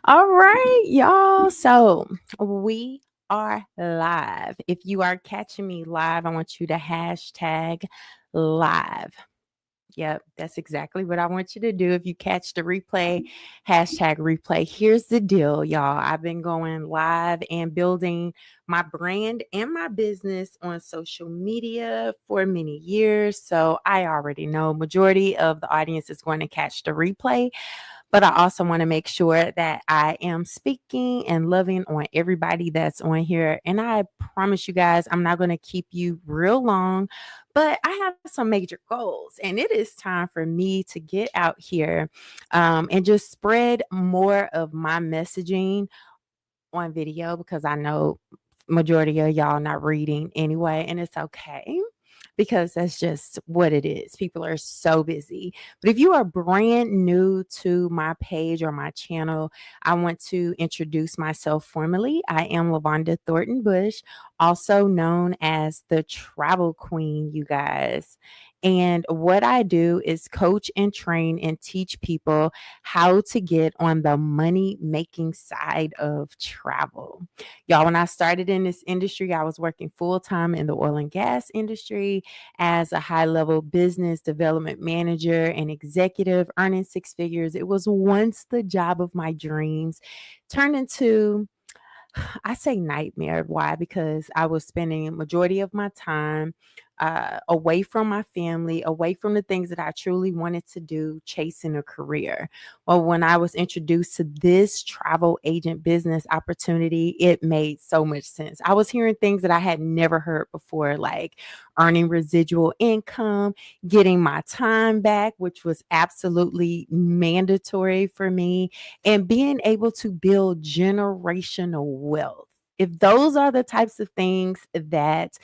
All right, y'all. So we are live. If you are catching me live, I want you to hashtag live. Yep, that's exactly what I want you to do. If you catch the replay, hashtag replay. Here's the deal, y'all. I've been going live and building my brand and my business on social media for many years. So I already know majority of the audience is going to catch the replay. But I also want to make sure that I am speaking and loving on everybody that's on here. And I promise you guys, I'm not going to keep you real long, but I have some major goals. And it is time for me to get out here and just spread more of my messaging on video because I know majority of y'all not reading anyway, and it's okay because that's just what it is. People are so busy. But if you are brand new to my page or my channel, I want to introduce myself formally. I am Lavonda Thornton Bush, also known as the Travel Queen, you guys. And what I do is coach and train and teach people how to get on the money making side of travel. Y'all, when I started in this industry, I was working full time in the oil and gas industry as a high level business development manager and executive, earning six figures. It was once the job of my dreams, turned into I say nightmare. Why? Because I was spending majority of my time away from my family, away from the things that I truly wanted to do, chasing a career. Well, when I was introduced to this travel agent business opportunity, it made so much sense. I was hearing things that I had never heard before, like earning residual income, getting my time back, which was absolutely mandatory for me, and being able to build generational wealth. If those are the types of things that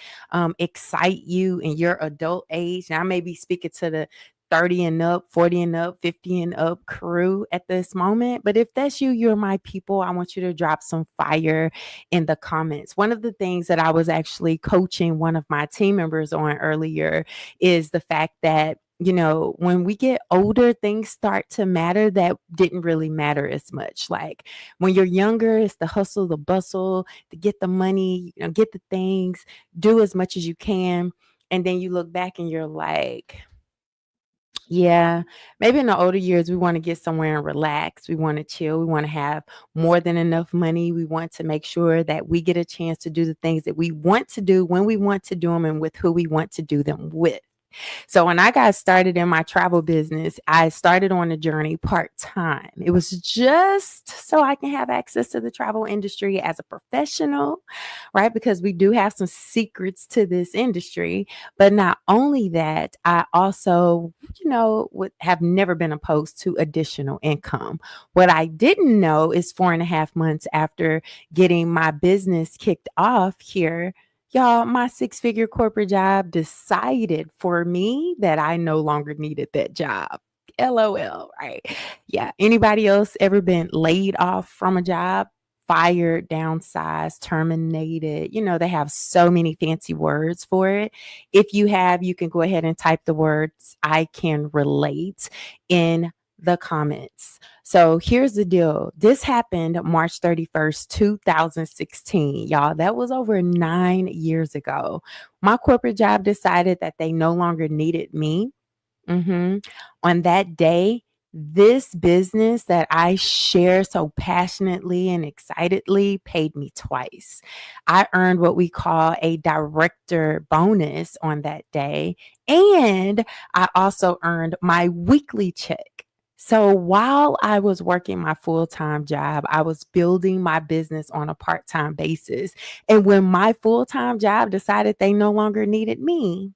excite you in your adult age, and I may be speaking to the 30 and up, 40 and up, 50 and up crew at this moment. But if that's you, you're my people. I want you to drop some fire in the comments. One of the things that I was actually coaching one of my team members on earlier is the fact that when we get older, things start to matter that didn't really matter as much. Like when you're younger, it's the hustle, the bustle, to get the money, get the things, do as much as you can. And then you look back and you're like, yeah, maybe in the older years, we want to get somewhere and relax. We want to chill. We want to have more than enough money. We want to make sure that we get a chance to do the things that we want to do when we want to do them and with who we want to do them with. So when I got started in my travel business, I started on a journey part-time. It was just so I can have access to the travel industry as a professional, right? Because we do have some secrets to this industry. But not only that, I also, would have never been opposed to additional income. What I didn't know is 4.5 months after getting my business kicked off here, y'all, my six-figure corporate job decided for me that I no longer needed that job. LOL, right? Yeah. Anybody else ever been laid off from a job? Fired, downsized, terminated. They have so many fancy words for it. If you have, you can go ahead and type the words I can relate in the comments. So here's the deal. This happened March 31st, 2016. Y'all, that was over 9 years ago. My corporate job decided that they no longer needed me. On that day, this business that I share so passionately and excitedly paid me twice. I earned what we call a director bonus on that day, and I also earned my weekly check. So while I was working my full time job, I was building my business on a part time basis. And when my full time job decided they no longer needed me,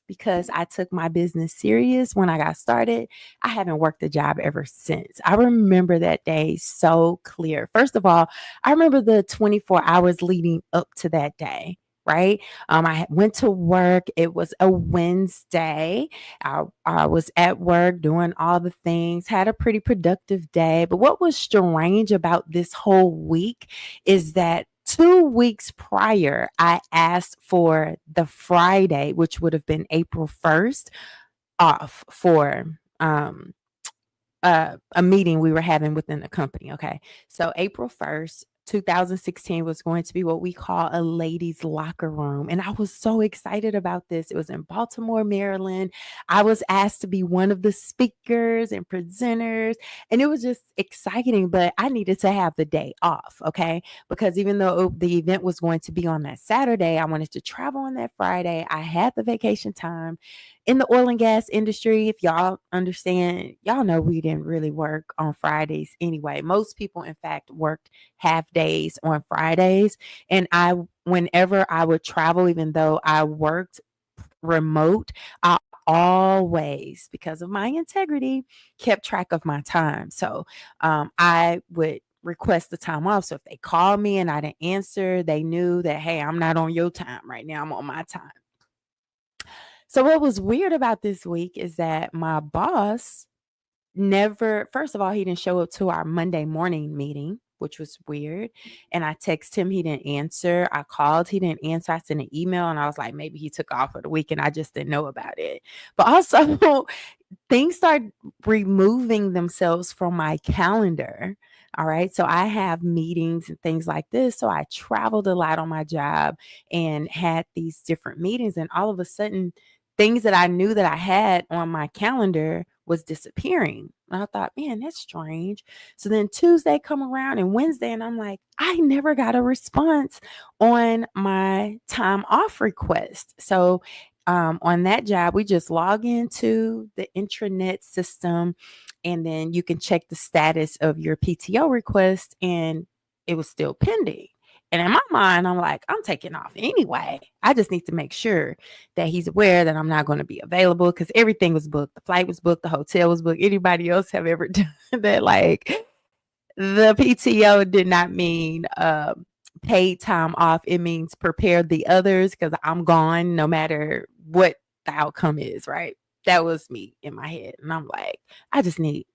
because I took my business serious when I got started, I haven't worked a job ever since. I remember that day so clear. First of all, I remember the 24 hours leading up to that day. Right. I went to work. It was a Wednesday. I was at work doing all the things, had a pretty productive day. But what was strange about this whole week is that 2 weeks prior, I asked for the Friday, which would have been April 1st, off for a meeting we were having within the company. Okay. So April 1st, 2016 was going to be what we call a ladies' locker room. And I was so excited about this. It was in Baltimore, Maryland. I was asked to be one of the speakers and presenters. And it was just exciting, but I needed to have the day off. Okay. Because even though the event was going to be on that Saturday, I wanted to travel on that Friday. I had the vacation time in the oil and gas industry. If y'all understand, y'all know we didn't really work on Fridays anyway. Most people, in fact, worked half days on Fridays. And whenever I would travel, even though I worked remote, I always, because of my integrity, kept track of my time. So I would request the time off. So if they called me and I didn't answer, they knew that, hey, I'm not on your time right now, I'm on my time. So what was weird about this week is that my boss never, first of all, he didn't show up to our Monday morning meeting, which was weird. And I texted him, he didn't answer. I called, he didn't answer. I sent an email and I was like, maybe he took off for the week and I just didn't know about it. But also things start removing themselves from my calendar. All right. So I have meetings and things like this. So I traveled a lot on my job and had these different meetings. And all of a sudden, things that I knew that I had on my calendar was disappearing. And I thought, man, that's strange. So then Tuesday come around and Wednesday, and I'm like, I never got a response on my time off request. So on that job, we just log into the intranet system and then you can check the status of your PTO request, and it was still pending. And in my mind, I'm like, I'm taking off anyway. I just need to make sure that he's aware that I'm not going to be available because everything was booked. The flight was booked. The hotel was booked. Anybody else have ever done that? Like, the PTO did not mean paid time off. It means prepare the others because I'm gone no matter what the outcome is, right? That was me in my head. And I'm like, I just need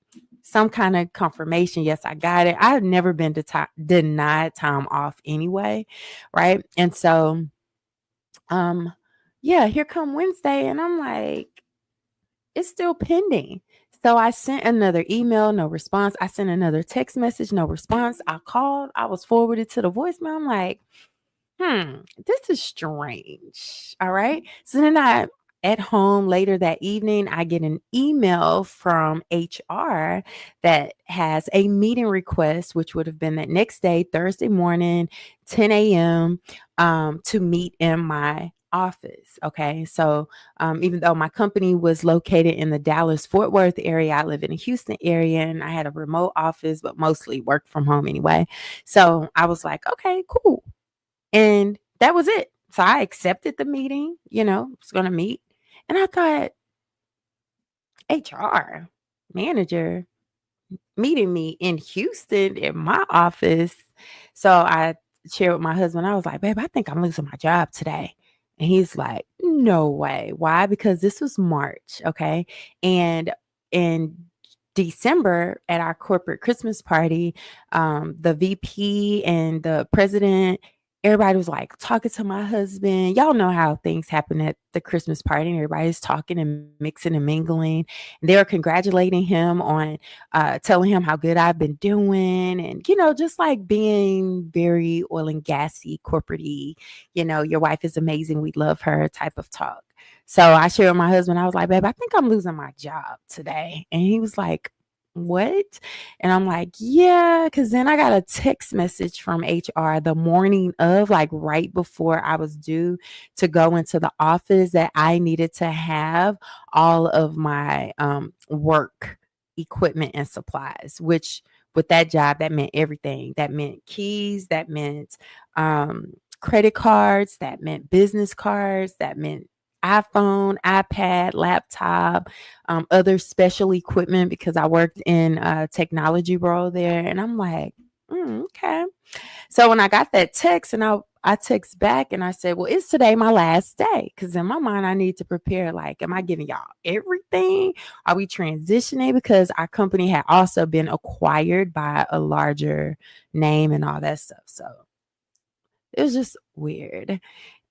some kind of confirmation. Yes, I got it. I've never been denied time off anyway, right? And so, yeah, here come Wednesday, and I'm like, it's still pending. So I sent another email, no response. I sent another text message, no response. I called, I was forwarded to the voicemail. I'm like, this is strange. All right. So then at home later that evening, I get an email from HR that has a meeting request, which would have been that next day, Thursday morning, 10 a.m., to meet in my office. Okay. So even though my company was located in the Dallas Fort Worth area, I live in the Houston area and I had a remote office, but mostly work from home anyway. So I was like, okay, cool. And that was it. So I accepted the meeting, was going to meet. And I thought, HR manager meeting me in Houston in my office. So I shared with my husband, I was like, babe, I think I'm losing my job today. And he's like, no way. Why? Because this was March. Okay. And in December at our corporate Christmas party, the VP and the president, everybody was like talking to my husband. Y'all know how things happen at the Christmas party, and everybody's talking and mixing and mingling. And they were congratulating him on telling him how good I've been doing, and just like being very oil and gassy, corporate-y, your wife is amazing, we love her type of talk. So I shared with my husband, I was like, babe, I think I'm losing my job today. And he was like, what? And I'm like, yeah, because then I got a text message from HR the morning of, like right before I was due to go into the office, that I needed to have all of my work equipment and supplies, which with that job, that meant everything. That meant keys, that meant credit cards, that meant business cards, that meant iPhone, iPad, laptop, other special equipment because I worked in a technology role there. And I'm like, okay. So when I got that text and I text back and I said, well, is today my last day? Because in my mind, I need to prepare. Like, am I giving y'all everything? Are we transitioning? Because our company had also been acquired by a larger name and all that stuff. So it was just weird.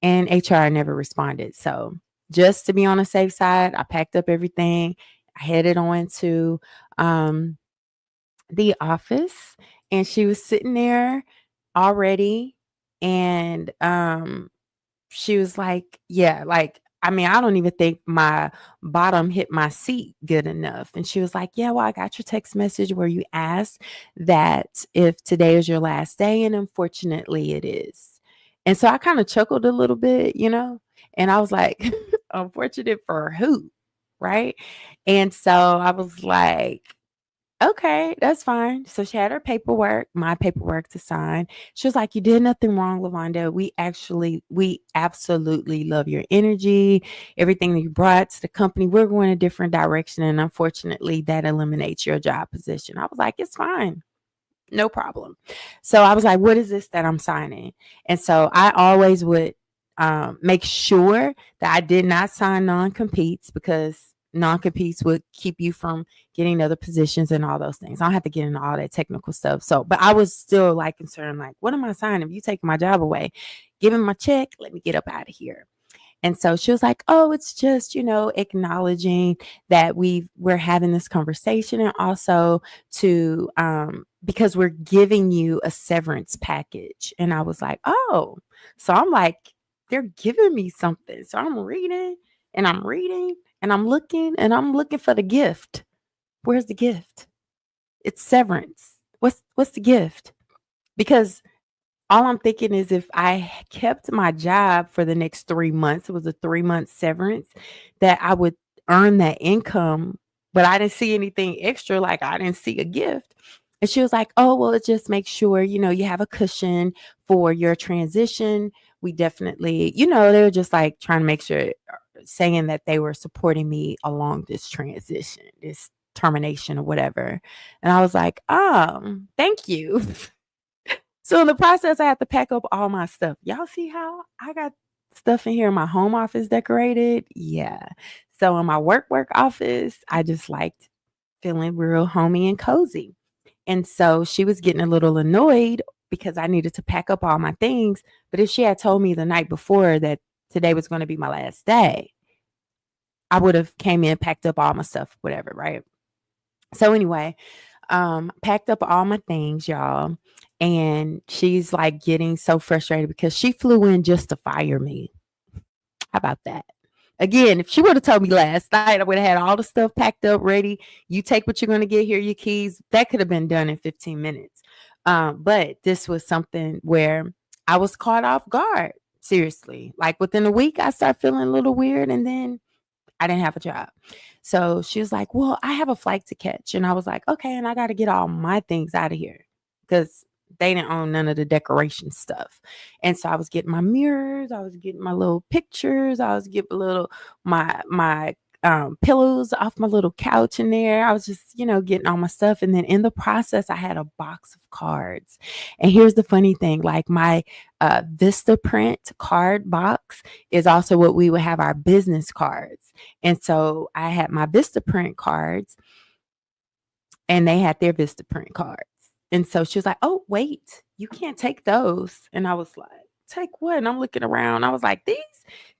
And HR never responded. So just to be on the safe side, I packed up everything. I headed on to um, the office, and she was sitting there already, and she was like, yeah, like, I mean, I don't even think my bottom hit my seat good enough. And she was like, yeah, well, I got your text message where you asked that if today is your last day. And unfortunately, it is. And so I kind of chuckled a little bit, and I was like, unfortunate for who? Right. And so I was like, okay, that's fine. So she had her paperwork, my paperwork to sign. She was like, you did nothing wrong, Lavonda. We absolutely love your energy, everything that you brought to the company. We're going a different direction. And unfortunately, that eliminates your job position. I was like, it's fine. No problem. So I was like, what is this that I'm signing? And so I always would make sure that I did not sign non-competes, because non-competes would keep you from getting other positions and all those things. I don't have to get into all that technical stuff. So, but I was still like concerned, like, what am I signing? If you taking my job away, give me my check, let me get up out of here. And so she was like, oh, it's just, acknowledging that we're having this conversation, and also to because we're giving you a severance package. And I was like, oh, so I'm like, they're giving me something. So I'm reading and I'm reading and I'm looking for the gift. Where's the gift? It's severance. What's the gift? Because all I'm thinking is, if I kept my job for the next 3 months, it was a 3-month severance, that I would earn that income, but I didn't see anything extra, like I didn't see a gift. And she was like, "Oh, well, it just makes sure, you have a cushion for your transition." We definitely, they were just like trying to make sure, saying that they were supporting me along this transition, this termination or whatever. And I was like, thank you." So in the process, I had to pack up all my stuff. Y'all see how I got stuff in here in my home office decorated? Yeah. So in my work office, I just liked feeling real homey and cozy. And so she was getting a little annoyed because I needed to pack up all my things. But if she had told me the night before that today was going to be my last day, I would have came in, packed up all my stuff, whatever, right? So anyway, packed up all my things, y'all. And she's like getting so frustrated because she flew in just to fire me. How about that? Again, if she would have told me last night, I would have had all the stuff packed up, ready. You take what you're going to get, here, your keys. That could have been done in 15 minutes. But this was something where I was caught off guard. Seriously. Like within a week, I started feeling a little weird. And then I didn't have a job. So she was like, well, I have a flight to catch. And I was like, okay. And I got to get all my things out of here, because they didn't own none of the decoration stuff. And so I was getting my mirrors, I was getting my little pictures, I was getting my pillows off my little couch in there. I was just, getting all my stuff. And then in the process, I had a box of cards. And here's the funny thing, like my Vistaprint card box is also what we would have our business cards. And so I had my Vistaprint cards, and they had their Vistaprint cards. And so she was like, oh, wait, you can't take those. And I was like, take what? And I'm looking around. I was like, these?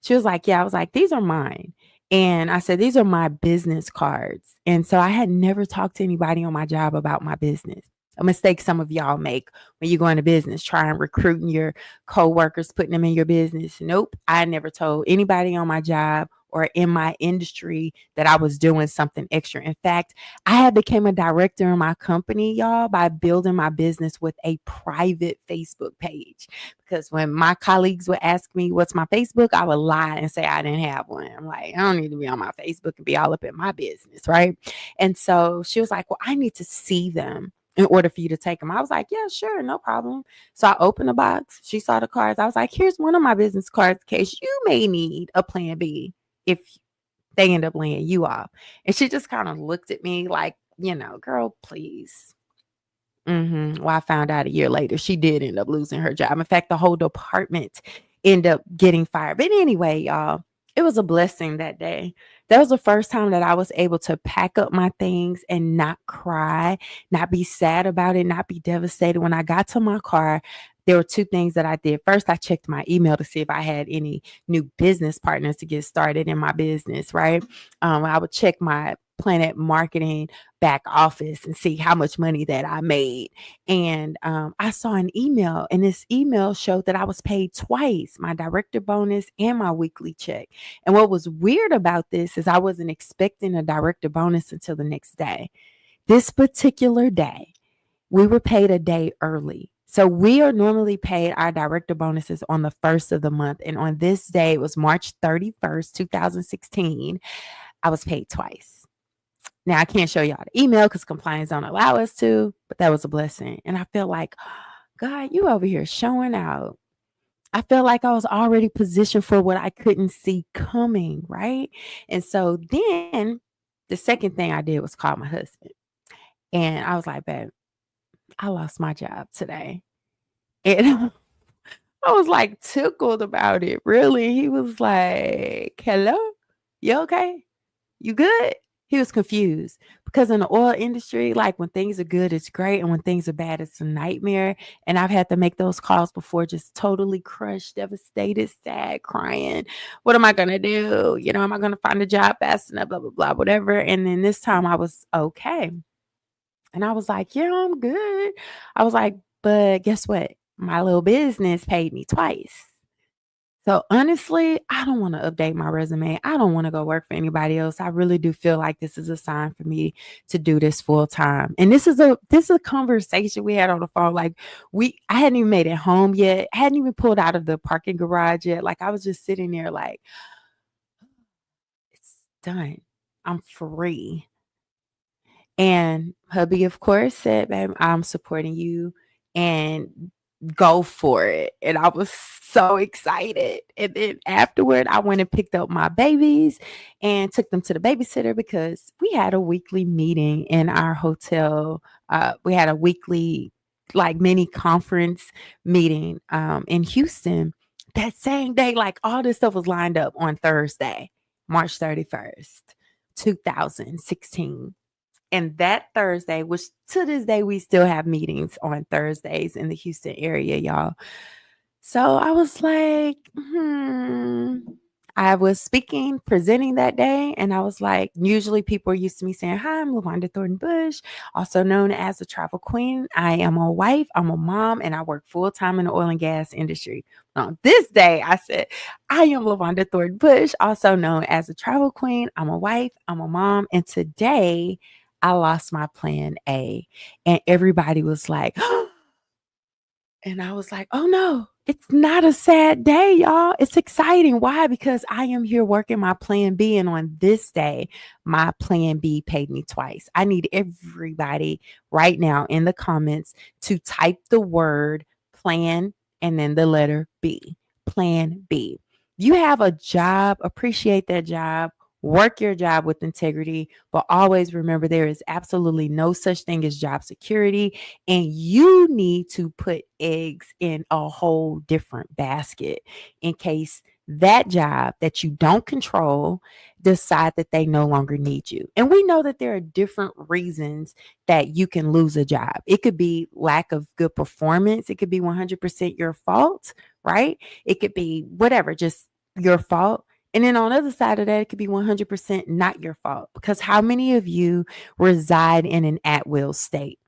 She was like, yeah. I was like, these are mine. And I said, these are my business cards. And so I had never talked to anybody on my job about my business. A mistake some of y'all make when you go into business, trying recruiting your coworkers, putting them in your business. Nope. I never told anybody on my job or in my industry that I was doing something extra. In fact, I had became a director in my company, y'all, by building my business with a private Facebook page. Because when my colleagues would ask me, what's my Facebook? I would lie and say I didn't have one. I'm like, I don't need to be on my Facebook and be all up in my business, right? And so she was like, well, I need to see them in order for you to take them. I was like, yeah, sure, no problem. So I opened the box. She saw the cards. I was like, here's one of my business cards in case you may need a plan B if they end up laying you off. And she just kind of looked at me like, girl, please. Well, I found out a year later, she did end up losing her job. In fact, the whole department ended up getting fired. But anyway, y'all, it was a blessing that day. That was the first time that I was able to pack up my things and not cry, not be sad about it, not be devastated. When I got to my car, there were two things that I did. First, I checked my email to see if I had any new business partners to get started in my business, right? I would check my Planet Marketing back office and see how much money that I made. And I saw an email, and this email showed that I was paid twice, my director bonus and my weekly check. And what was weird about this is I wasn't expecting a director bonus until the next day. This particular day, we were paid a day early. So we are normally paid our director bonuses on the first of the month. And on this day, it was March 31st, 2016. I was paid twice. Now I can't show y'all the email because compliance don't allow us to, but that was a blessing. And I feel like, God, you over here showing out. I felt like I was already positioned for what I couldn't see coming, right? And so then the second thing I did was call my husband. And I was like, babe, I lost my job today. And I was like tickled about it. Really. He was like, hello, you okay? You good? He was confused because in the oil industry, like when things are good, it's great. And when things are bad, it's a nightmare. And I've had to make those calls before, just totally crushed, devastated, sad, crying. What am I going to do? You know, am I going to find a job fast enough? Blah, blah, blah, whatever. And then this time I was okay. And I was like, yeah, I'm good. I was like, but guess what? My little business paid me twice. So honestly, I don't want to update my resume. I don't want to go work for anybody else. I really do feel like this is a sign for me to do this full time. And this is a conversation we had on the phone. Like I hadn't even made it home yet. I hadn't even pulled out of the parking garage yet. Like I was just sitting there like, it's done. I'm free. And hubby, of course, said, babe, I'm supporting you and go for it. And I was so excited. And then afterward, I went and picked up my babies and took them to the babysitter because we had a weekly meeting in our hotel. We had a weekly, like, mini conference meeting in Houston. That same day, like all this stuff was lined up on Thursday, March 31st, 2016. And that Thursday, which to this day, we still have meetings on Thursdays in the Houston area, y'all. So I was like, I was presenting that day, and I was like, usually people are used to me saying, hi, I'm LaWanda Thornton Bush, also known as the Travel Queen. I am a wife, I'm a mom, and I work full time in the oil and gas industry. On this day, I said, I am LaWanda Thornton Bush, also known as the Travel Queen. I'm a wife, I'm a mom, and today I lost my plan A. And everybody was like, and I was like, oh no, it's not a sad day, y'all. It's exciting. Why? Because I am here working my plan B. And on this day, my plan B paid me twice. I need everybody right now in the comments to type the word plan and then the letter B. Plan B. You have a job, appreciate that job. Work your job with integrity, but always remember there is absolutely no such thing as job security. And you need to put eggs in a whole different basket in case that job that you don't control decide that they no longer need you. And we know that there are different reasons that you can lose a job. It could be lack of good performance. It could be 100% your fault, right? It could be whatever, just your fault. And then on the other side of that, it could be 100% not your fault, because how many of you reside in an at-will state?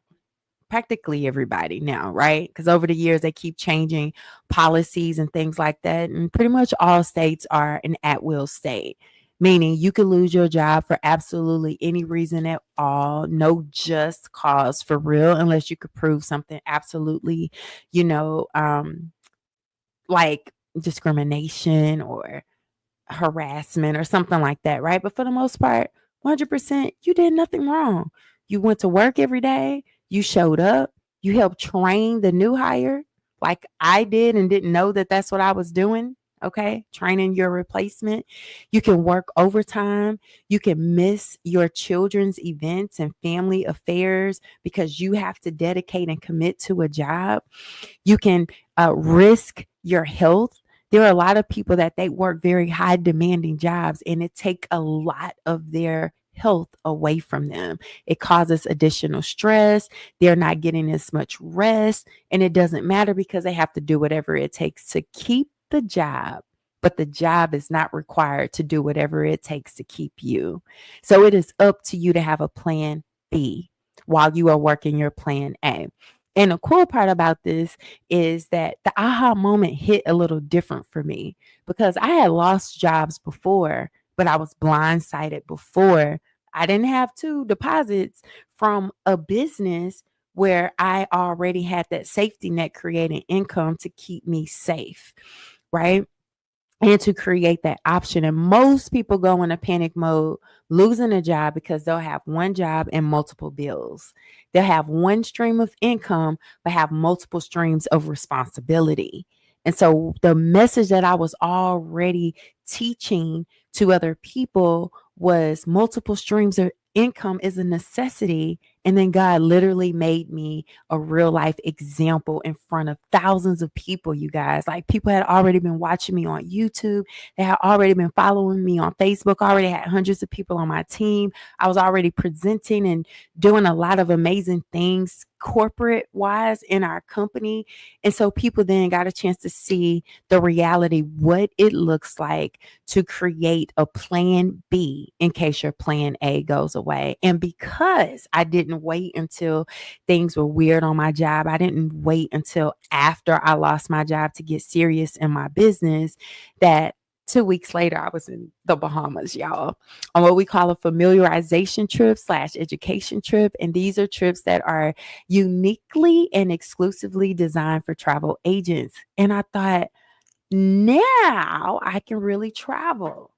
Practically everybody now, right? Because over the years, they keep changing policies and things like that. And pretty much all states are an at-will state, meaning you could lose your job for absolutely any reason at all. No just cause for real, unless you could prove something absolutely, like discrimination or harassment or something like that, right? But for the most part, 100%, you did nothing wrong. You went to work every day, you showed up, you helped train the new hire like I did and didn't know that that's what I was doing. Okay, training your replacement. You can work overtime. You can miss your children's events and family affairs because you have to dedicate and commit to a job. You can risk your health. There are a lot of people that they work very high demanding jobs, and it take a lot of their health away from them. It causes additional stress. They're not getting as much rest, and it doesn't matter because they have to do whatever it takes to keep the job, but the job is not required to do whatever it takes to keep you. So it is up to you to have a plan B while you are working your plan A. And the cool part about this is that the aha moment hit a little different for me because I had lost jobs before, but I was blindsided before. I didn't have two deposits from a business where I already had that safety net creating income to keep me safe, right? And to create that option. And most people go in a panic mode, losing a job because they'll have one job and multiple bills. They'll have one stream of income, but have multiple streams of responsibility. And so the message that I was already teaching to other people was multiple streams of income is a necessity. And then God literally made me a real life example in front of thousands of people, you guys. Like people had already been watching me on YouTube. They had already been following me on Facebook, already had hundreds of people on my team. I was already presenting and doing a lot of amazing things corporate wise in our company. And so people then got a chance to see the reality, what it looks like to create a plan B in case your plan A goes away. And because I didn't wait until things were weird on my job, I didn't wait until after I lost my job to get serious in my business, that 2 weeks later, I was in the Bahamas, y'all, on what we call a familiarization trip / education trip. And these are trips that are uniquely and exclusively designed for travel agents. And I thought, now I can really travel.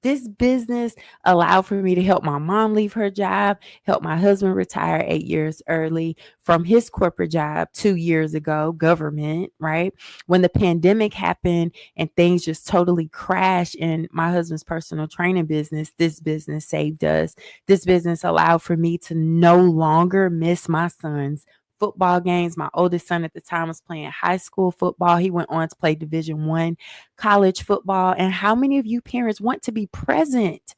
This business allowed for me to help my mom leave her job, help my husband retire 8 years early from his corporate job 2 years ago, government, right? When the pandemic happened and things just totally crashed in my husband's personal training business, this business saved us. This business allowed for me to no longer miss my son's football games. My oldest son at the time was playing high school football. He went on to play Division I college football. And how many of you parents want to be present?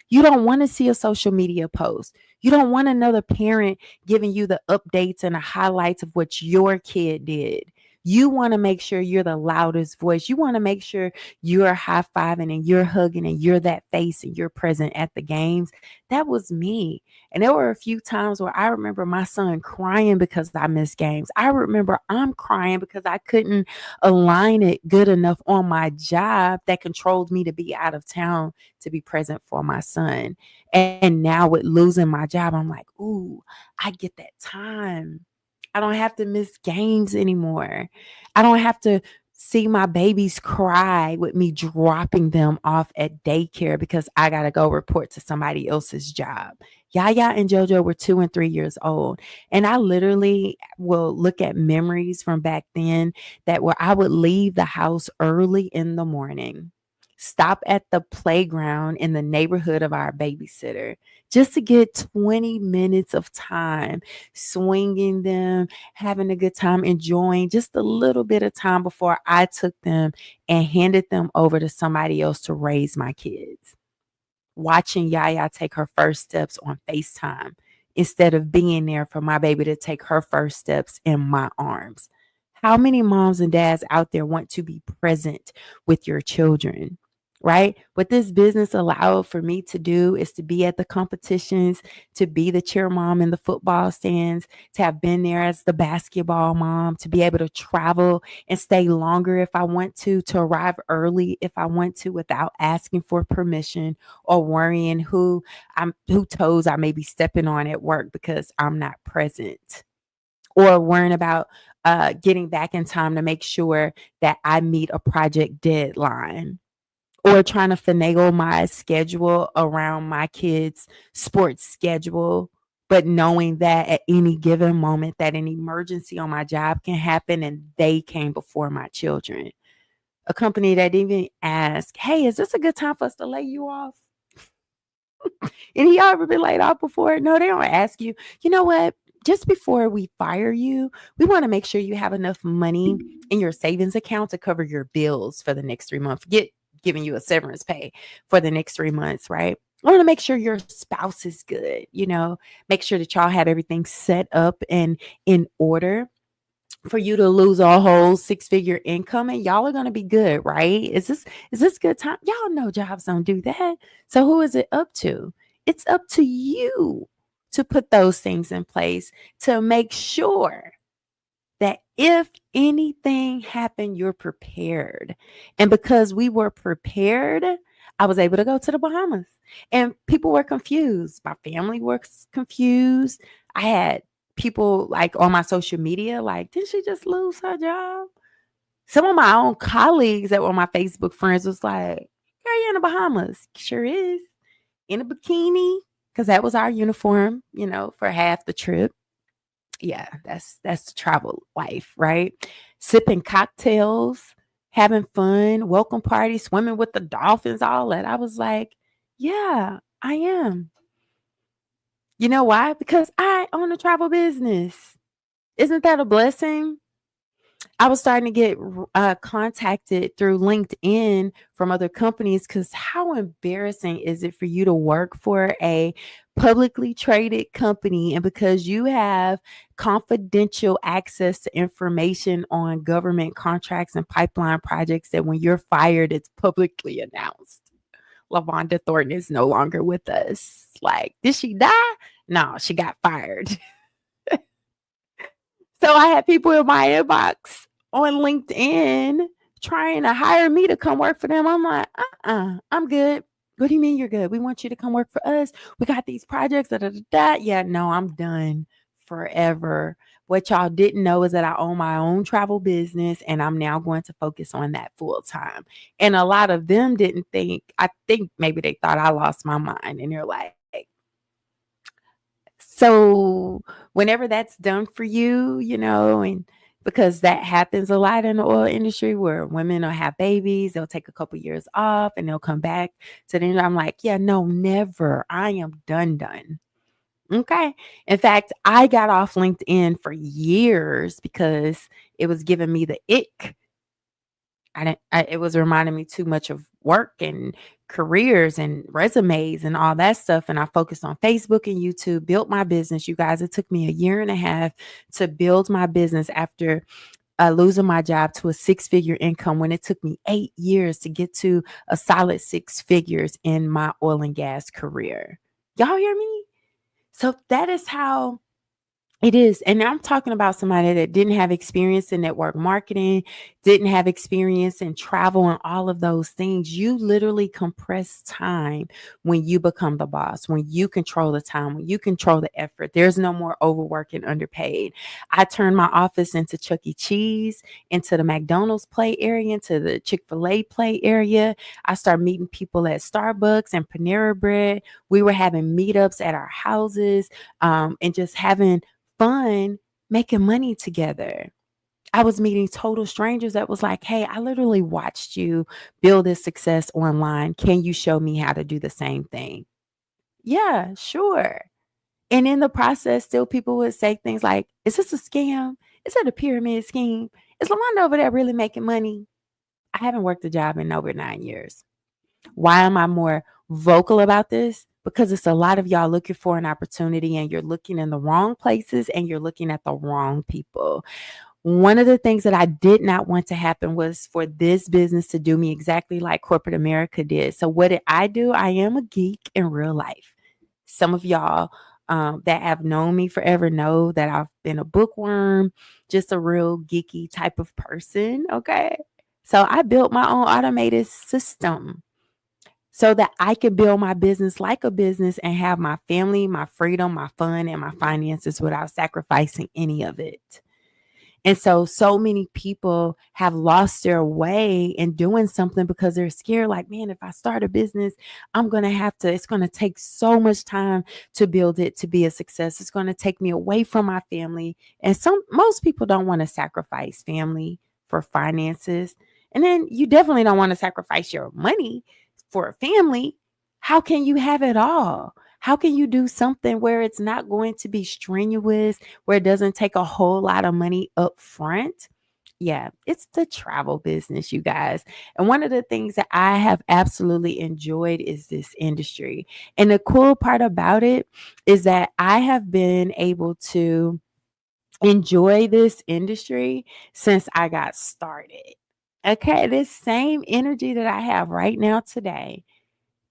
You don't want to see a social media post. You don't want another parent giving you the updates and the highlights of what your kid did. You want to make sure you're the loudest voice. You want to make sure you're high-fiving and you're hugging and you're that face and you're present at the games. That was me. And there were a few times where I remember my son crying because I missed games. I remember I'm crying because I couldn't align it good enough on my job that controlled me to be out of town to be present for my son. And now with losing my job, I'm like, ooh, I get that time. I don't have to miss games anymore. I don't have to see my babies cry with me dropping them off at daycare because I got to go report to somebody else's job. Yaya and JoJo were 2 and 3 years old. And I literally will look at memories from back then that where I would leave the house early in the morning, stop at the playground in the neighborhood of our babysitter just to get 20 minutes of time swinging them, having a good time, enjoying just a little bit of time before I took them and handed them over to somebody else to raise my kids. Watching Yaya take her first steps on FaceTime instead of being there for my baby to take her first steps in my arms. How many moms and dads out there want to be present with your children? Right? What this business allowed for me to do is to be at the competitions, to be the cheer mom in the football stands, to have been there as the basketball mom, to be able to travel and stay longer if I want to arrive early if I want to without asking for permission or worrying who toes I may be stepping on at work because I'm not present, or worrying about getting back in time to make sure that I meet a project deadline, or trying to finagle my schedule around my kids' sports schedule, but knowing that at any given moment that an emergency on my job can happen and they came before my children. A company that didn't even ask, hey, is this a good time for us to lay you off? And y'all ever been laid off before? No, they don't ask you, you know what? Just before we fire you, we want to make sure you have enough money in your savings account to cover your bills for the next 3 months. Giving you a severance pay for the next 3 months, right? I want to make sure your spouse is good, make sure that y'all have everything set up and in order for you to lose a whole six-figure income and y'all are going to be good, right? Is this good time? Y'all know jobs don't do that. So who is it up to? It's up to you to put those things in place to make sure that if anything happened, you're prepared. And because we were prepared, I was able to go to the Bahamas. And people were confused. My family was confused. I had people like on my social media, like, did she just lose her job? Some of my own colleagues that were my Facebook friends was like, girl, you in the Bahamas? Sure is. In a bikini, because that was our uniform, for half the trip. Yeah, that's the travel life, right? Sipping cocktails, having fun, welcome party, swimming with the dolphins, all that. I was like, yeah, I am. You know why? Because I own a travel business. Isn't that a blessing? I was starting to get contacted through LinkedIn from other companies because how embarrassing is it for you to work for a publicly traded company and because you have confidential access to information on government contracts and pipeline projects that when you're fired, it's publicly announced. LaVonda Thornton is no longer with us. Like, did she die? No, she got fired. So I had people in my inbox on LinkedIn trying to hire me to come work for them. I'm like, I'm good. What do you mean you're good? We want you to come work for us. We got these projects. Da, da, da, da. Yeah, no, I'm done forever. What y'all didn't know is that I own my own travel business and I'm now going to focus on that full time. And a lot of them didn't think, I think maybe they thought I lost my mind and they're like, so whenever that's done for you, and because that happens a lot in the oil industry where women will have babies, they'll take a couple years off and they'll come back to the I'm like, yeah, no, never. I am done. Okay. In fact, I got off LinkedIn for years because it was giving me the ick. It was reminding me too much of work and careers and resumes and all that stuff. And I focused on Facebook and YouTube, built my business. You guys, it took me a year and a half to build my business after losing my job to a six-figure income when it took me 8 years to get to a solid six figures in my oil and gas career. Y'all hear me? So that is how it is. And I'm talking about somebody that didn't have experience in network marketing, didn't have experience in travel and all of those things. You literally compress time when you become the boss, when you control the time, when you control the effort. There's no more overwork and underpaid. I turned my office into Chuck E. Cheese, into the McDonald's play area, into the Chick-fil-A play area. I started meeting people at Starbucks and Panera Bread. We were having meetups at our houses and just having fun making money together. I was meeting total strangers that was like, hey, I literally watched you build this success online. Can you show me how to do the same thing? Yeah, sure. And in the process, still people would say things like, is this a scam? Is it a pyramid scheme? Is LaWanda over there really making money? I haven't worked a job in over 9 years. Why am I more vocal about this? Because it's a lot of y'all looking for an opportunity and you're looking in the wrong places and you're looking at the wrong people. One of the things that I did not want to happen was for this business to do me exactly like corporate America did. So what did I do? I am a geek in real life. Some of y'all that have known me forever know that I've been a bookworm, just a real geeky type of person. Okay. So I built my own automated system so that I could build my business like a business and have my family, my freedom, my fun, and my finances without sacrificing any of it. And so many people have lost their way in doing something because they're scared. Like, man, if I start a business, it's going to take so much time to build it to be a success. It's going to take me away from my family. And most people don't want to sacrifice family for finances. And then you definitely don't want to sacrifice your money for a family. How can you have it all? How can you do something where it's not going to be strenuous, where it doesn't take a whole lot of money up front? Yeah, it's the travel business, you guys. And one of the things that I have absolutely enjoyed is this industry. And the cool part about it is that I have been able to enjoy this industry since I got started. Okay, this same energy that I have right now today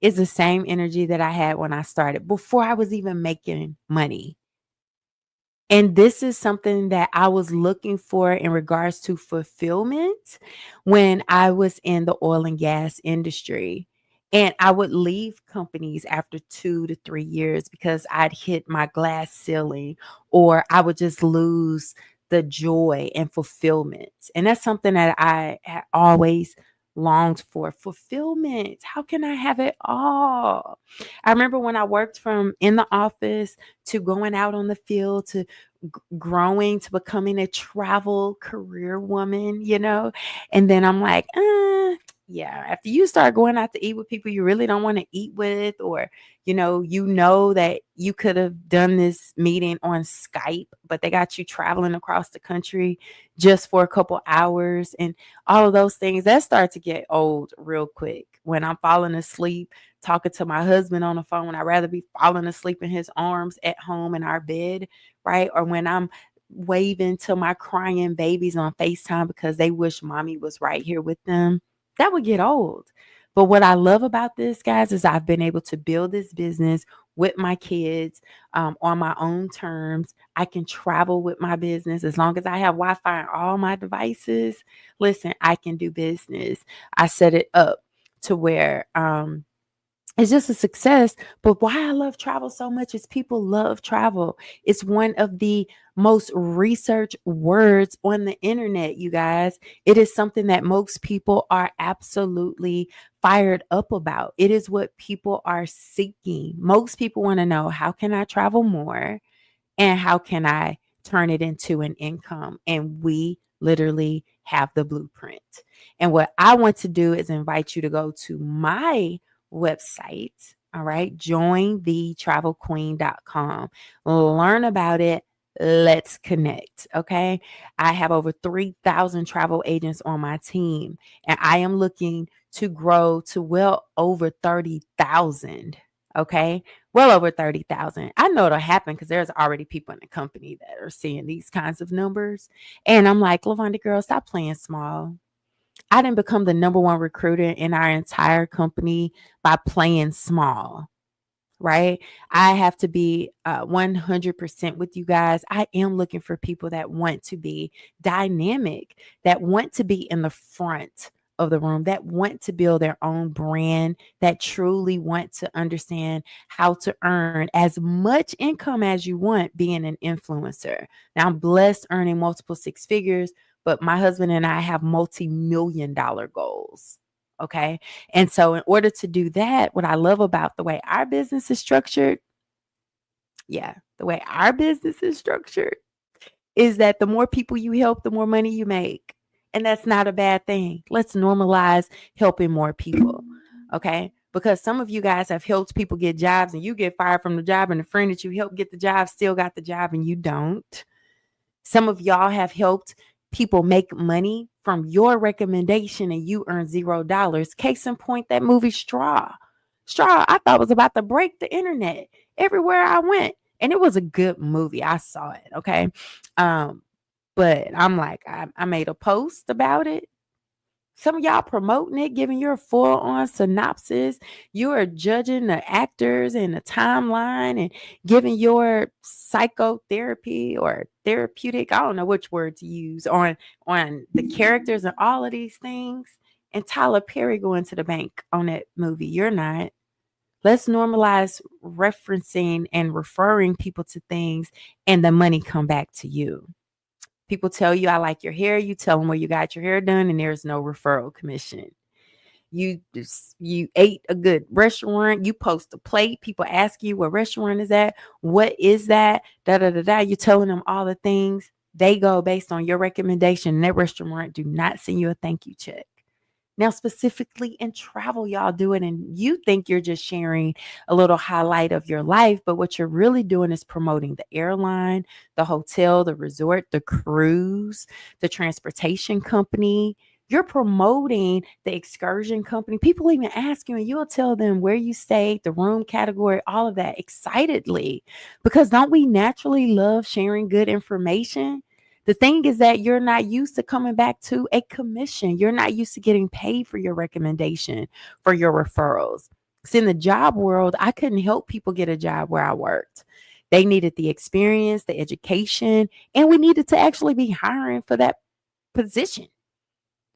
is the same energy that I had when I started before I was even making money. And this is something that I was looking for in regards to fulfillment when I was in the oil and gas industry. And I would leave companies after 2 to 3 years because I'd hit my glass ceiling, or I would just lose the joy and fulfillment. And that's something that I had always longed for, fulfillment. How can I have it all? I remember when I worked from in the office to going out on the field to growing to becoming a travel career woman, and then I'm like, yeah, after you start going out to eat with people you really don't want to eat with, or that you could have done this meeting on Skype, but they got you traveling across the country just for a couple hours, and all of those things that start to get old real quick. When I'm falling asleep talking to my husband on the phone, I'd rather be falling asleep in his arms at home in our bed, right? Or when I'm waving to my crying babies on FaceTime because they wish mommy was right here with them, that would get old. But what I love about this, guys, is I've been able to build this business with my kids on my own terms. I can travel with my business as long as I have Wi-Fi on all my devices. Listen, I can do business. I set it up to where it's just a success. But why I love travel so much is people love travel. It's one of the most researched words on the internet, you guys. It is something that most people are absolutely fired up about. It is what people are seeking. Most people want to know, how can I travel more? And how can I turn it into an income? And we literally have the blueprint. And what I want to do is invite you to go to my website. All right. Jointhetravelqueen.com. Learn about it. Let's connect. Okay. I have over 3,000 travel agents on my team, and I am looking to grow to well over 30,000. Okay. Well over 30,000. I know it'll happen because there's already people in the company that are seeing these kinds of numbers. And I'm like, Lavonda girl, stop playing small. I didn't become the number one recruiter in our entire company by playing small, right? I have to be 100% with you guys. I am looking for people that want to be dynamic, that want to be in the front of the room, that want to build their own brand, that truly want to understand how to earn as much income as you want being an influencer. Now, I'm blessed earning multiple six figures, but my husband and I have multi-million dollar goals. Okay. And so, in order to do that, what I love about the way our business is structured, the way our business is structured is that the more people you help, the more money you make. And that's not a bad thing. Let's normalize helping more people. Okay. Because some of you guys have helped people get jobs and you get fired from the job, and the friend that you helped get the job still got the job and you don't. Some of y'all have helped people make money from your recommendation and you earn $0. Case in point, that movie Straw. Straw, I thought was about to break the internet everywhere I went. And it was a good movie. I saw it. Okay. Um, but I'm like, I made a post about it. Some of y'all promoting it, giving your full on synopsis. You are judging the actors and the timeline and giving your psychotherapy or therapeutic, I don't know which word to use, on the characters and all of these things. And Tyler Perry going to the bank on that movie. You're not. Let's normalize referencing and referring people to things, and the money come back to you. People tell you, I like your hair. You tell them where you got your hair done, and there's no referral commission. You ate a good restaurant. You post a plate. People ask you what restaurant is that? What is that? Da da da da. You're telling them all the things. They go based on your recommendation. And that restaurant do not send you a thank you check. Now, specifically in travel, y'all do it, and you think you're just sharing a little highlight of your life, but what you're really doing is promoting the airline, the hotel, the resort, the cruise, the transportation company, You're promoting the excursion company. People even ask you, and you'll tell them where you stayed, the room category, all of that excitedly. Because don't we naturally love sharing good information? The thing is that you're not used to coming back to a commission. You're not used to getting paid for your recommendation, for your referrals. See, in the job world, I couldn't help people get a job where I worked. They needed the experience, the education, and we needed to actually be hiring for that position.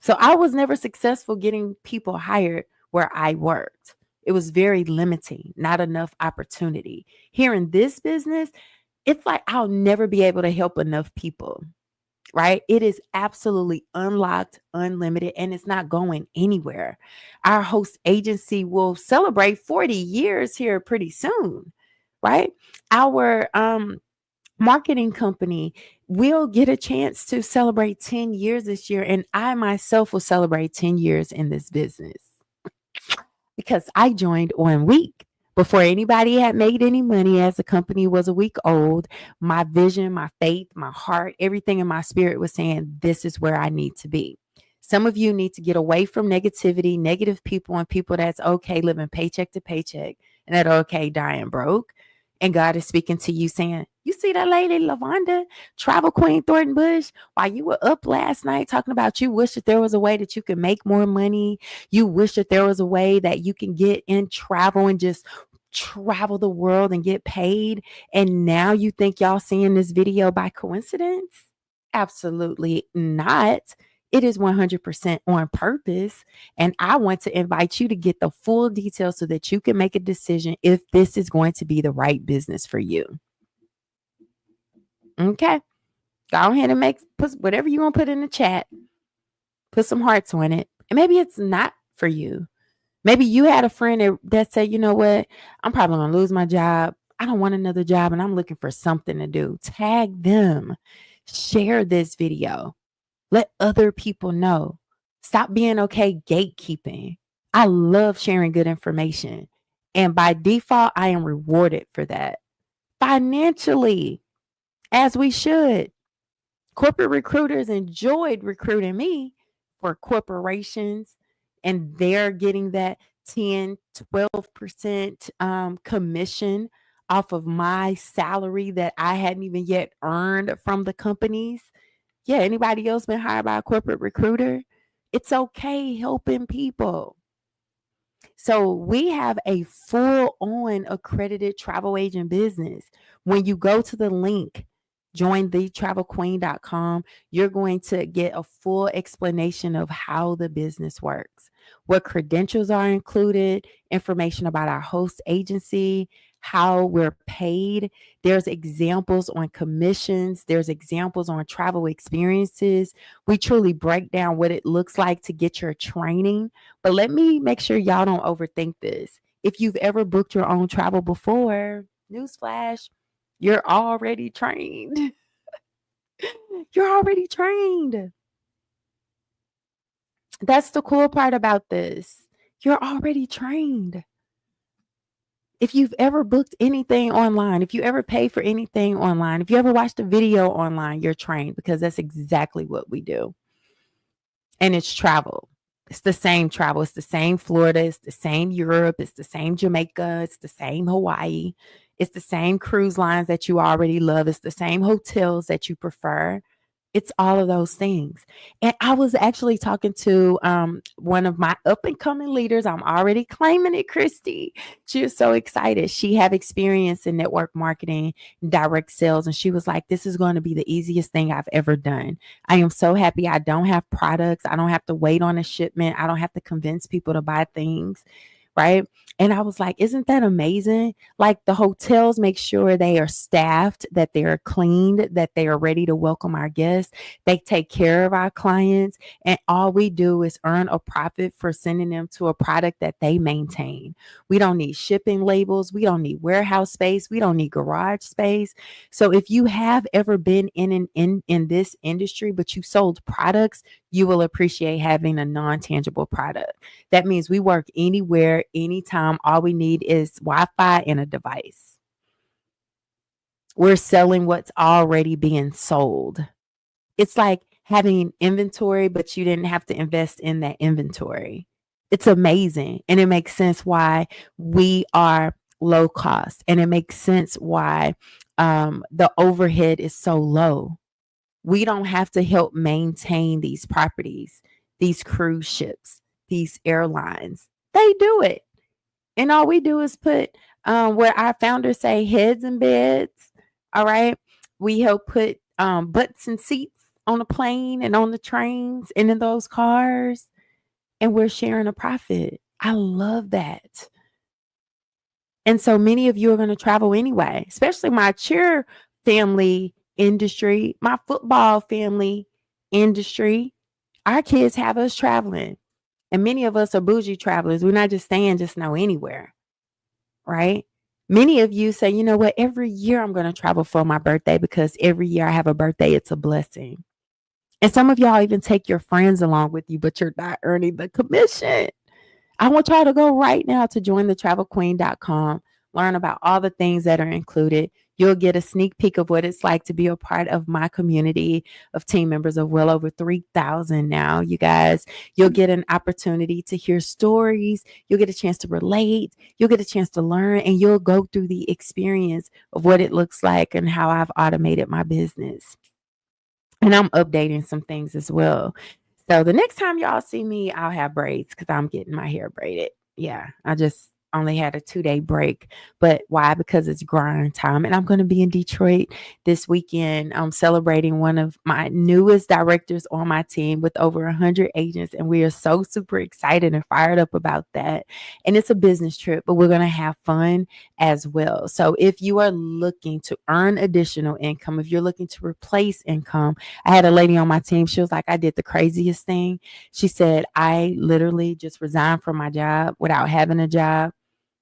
So I was never successful getting people hired where I worked. It was very limiting, not enough opportunity. Here in this business, it's like I'll never be able to help enough people, right? It is absolutely unlocked, unlimited, and it's not going anywhere. Our host agency will celebrate 40 years here pretty soon, right? Our marketing company will get a chance to celebrate 10 years this year. And I myself will celebrate 10 years in this business because I joined 1 week. Before anybody had made any money, as the company was a week old, my vision, my faith, my heart, everything in my spirit was saying, this is where I need to be. Some of you need to get away from negativity, negative people, and people that's okay living paycheck to paycheck and that are okay dying broke. And God is speaking to you saying, you see that lady, Lavonda, travel queen Thornton Bush, while you were up last night talking about you wish that there was a way that you could make more money. You wish that there was a way that you can get in travel and just travel the world and get paid. And now you think y'all seeing this video by coincidence? Absolutely not. It is 100% on purpose. And I want to invite you to get the full details so that you can make a decision if this is going to be the right business for you. Okay. Go ahead and put whatever you want to put in the chat. Put some hearts on it. And maybe it's not for you. Maybe you had a friend that said, you know what? I'm probably going to lose my job. I don't want another job and I'm looking for something to do. Tag them. Share this video. Let other people know. Stop being okay gatekeeping. I love sharing good information. And by default, I am rewarded for that financially, as we should. Corporate recruiters enjoyed recruiting me for corporations, and they're getting that 10, 12% commission off of my salary that I hadn't even yet earned from the companies. Yeah, anybody else been hired by a corporate recruiter? It's okay helping people. So we have a full on accredited travel agent business. When you go to the link, jointhetravelqueen.com, you're going to get a full explanation of how the business works, what credentials are included, information about our host agency, how we're paid. There's examples on commissions. There's examples on travel experiences. We truly break down what it looks like to get your training. But let me make sure y'all don't overthink this. If you've ever booked your own travel before, newsflash, you're already trained. You're already trained. That's the cool part about this. You're already trained. If you've ever booked anything online, if you ever pay for anything online, if you ever watched a video online, you're trained because that's exactly what we do. And it's travel. It's the same travel. It's the same Florida. It's the same Europe. It's the same Jamaica. It's the same Hawaii. It's the same cruise lines that you already love. It's the same hotels that you prefer. It's all of those things. And I was actually talking to one of my up and coming leaders. I'm already claiming it, Christy. She was so excited. She had experience in network marketing, direct sales. And she was like, this is going to be the easiest thing I've ever done. I am so happy I don't have products. I don't have to wait on a shipment. I don't have to convince people to buy things. Right. And I was like, isn't that amazing? Like the hotels make sure they are staffed, that they are cleaned, that they are ready to welcome our guests. They take care of our clients. And all we do is earn a profit for sending them to a product that they maintain. We don't need shipping labels. We don't need warehouse space. We don't need garage space. So if you have ever been in this industry, but you sold products, you will appreciate having a non-tangible product. That means we work anywhere, anytime. All we need is Wi-Fi and a device. We're selling what's already being sold. It's like having inventory, but you didn't have to invest in that inventory. It's amazing. And it makes sense why we are low cost. And it makes sense why the overhead is so low. We don't have to help maintain these properties, these cruise ships, these airlines. They do it. And all we do is put what our founders say, heads in beds. All right. We help put butts and seats on the plane and on the trains and in those cars. And we're sharing a profit. I love that. And so many of you are going to travel anyway, especially my cheer family industry, my football family industry. Our kids have us traveling. And many of us are bougie travelers. We're not just staying just now anywhere, right? Many of you say, you know what, every year I'm going to travel for my birthday because every year I have a birthday. It's a blessing. And some of y'all even take your friends along with you, but you're not earning the commission. I want y'all to go right now to jointhetravelqueen.com, learn about all the things that are included. You'll get a sneak peek of what it's like to be a part of my community of team members of well over 3,000 now, you guys. You'll get an opportunity to hear stories. You'll get a chance to relate. You'll get a chance to learn, and you'll go through the experience of what it looks like and how I've automated my business. And I'm updating some things as well. So the next time y'all see me, I'll have braids because I'm getting my hair braided. Yeah, I just only had a 2-day break. But why? Because it's grind time. And I'm going to be in Detroit this weekend. I'm celebrating one of my newest directors on my team with over 100 agents. And we are so super excited and fired up about that. And it's a business trip, but we're going to have fun as well. So if you are looking to earn additional income, if you're looking to replace income, I had a lady on my team. She was like, I did the craziest thing. She said, I literally just resigned from my job without having a job,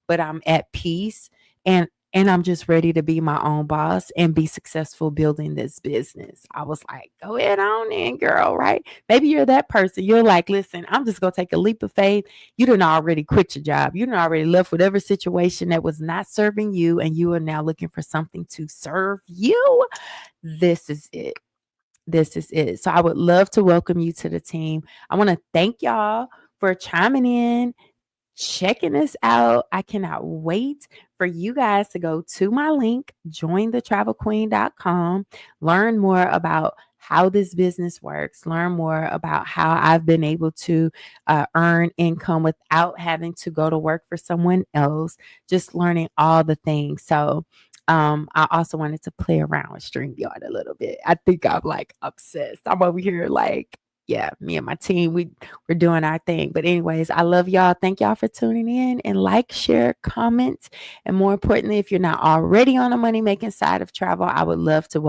but I'm at peace and I'm just ready to be my own boss and be successful building this business. I was like, go ahead on in, girl, right? Maybe you're that person. You're like, listen, I'm just going to take a leap of faith. You done already quit your job. You done already left whatever situation that was not serving you, and you are now looking for something to serve you. This is it. This is it. So I would love to welcome you to the team. I want to thank y'all for chiming in, checking this out. I cannot wait for you guys to go to my link, jointhetravelqueen.com, learn more about how this business works, learn more about how I've been able to earn income without having to go to work for someone else, just learning all the things. So I also wanted to play around with StreamYard a little bit. I think I'm like obsessed. I'm over here like, yeah, me and my team, we're doing our thing. But anyways, I love y'all. Thank y'all for tuning in, and like, share, comment. And more importantly, if you're not already on the money making side of travel, I would love to